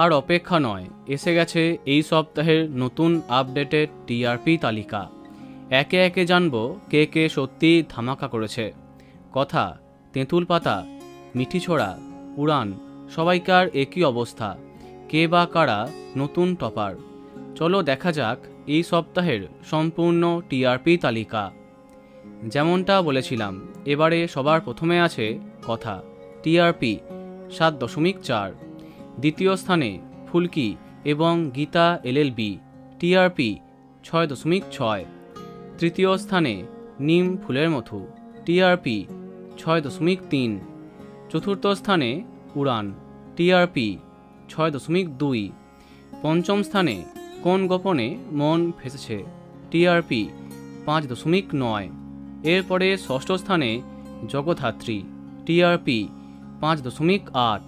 আর অপেক্ষা নয়, এসে গেছে এই সপ্তাহের নতুন আপডেটেড টিআরপি তালিকা। একে একে জানব কে কে সত্যি ধামাকা করেছে। কথা, তেঁতুল পাতা, মিঠি ছোড়া, উড়ান, সবাইকার একই অবস্থা। কে বা কারা নতুন টপার? চলো দেখা যাক এই সপ্তাহের সম্পূর্ণ টিআরপি তালিকা। যেমনটা বলেছিলাম, এবারে সবার প্রথমে আছে কথা, টিআরপি 7.4। দ্বিতীয় স্থানে ফুলকি এবং গীতা এলএলবি, টিআরপি 6.6। তৃতীয় স্থানে নিম ফুলের মধু, টিআরপি 6.3। চতুর্থ স্থানে উড়ান, টিআরপি 6.2। পঞ্চম স্থানে কোন গোপনে মন ফেসেছে, টিআরপি 5.9। এরপরে ষষ্ঠ স্থানে জগদ্ধাত্রী, টিআরপি 5.8।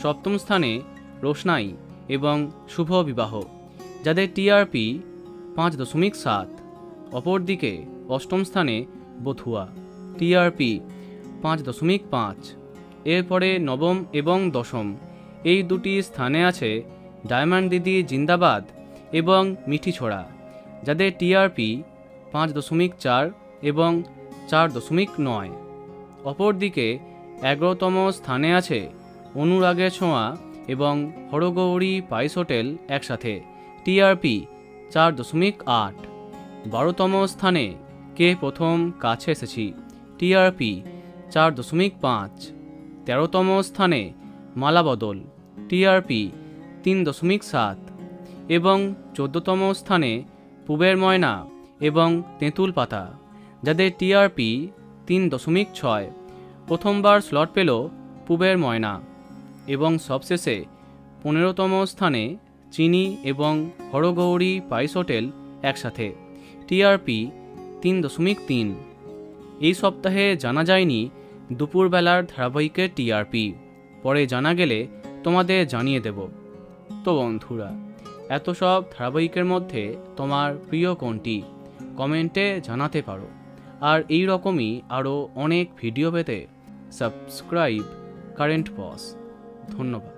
সপ্তম স্থানে রোশনাই এবং শুভ বিবাহ, যাদের টিআরপি 5.7। অপরদিকে অষ্টম স্থানে বথুয়া, টিআরপি 5.5। এরপরে নবম এবং দশম এই দুটি স্থানে আছে ডায়মন্ড দিদি জিন্দাবাদ এবং মিঠি ছোড়া, যাদের টিআরপি 5.4 এবং 4.9। অপরদিকে 11তম স্থানে আছে অনুরাগের ছোঁয়া এবং হরগৌরী পাইস হোটেল একসাথে, টিআরপি 4.8। 12তম স্থানে কে প্রথম কাছে এসেছি, টিআরপি 4.5। 13তম স্থানে মালাবদল, টিআরপি 3.7। এবং 14তম স্থানে পুবের ময়না এবং তেঁতুল পাতা, যাদের টিআরপি 3.6। প্রথমবার স্লট পেল পুবের ময়না। এবং সবশেষে 15তম স্থানে চিনি এবং হরগৌরী পাইস হোটেল একসাথে, টিআরপি 3.3। এই সপ্তাহে জানা যায়নি দুপুরবেলার ধারাবাহিকের টিআরপি, পরে জানা গেলে তোমাদের জানিয়ে দেব। তো বন্ধুরা, এত সব ধারাবাহিকের মধ্যে তোমার প্রিয় কোনটি কমেন্টে জানাতে পারো। আর এই রকমই আরও অনেক ভিডিও পেতে সাবস্ক্রাইব কারেন্ট বস। ধন্যবাদ।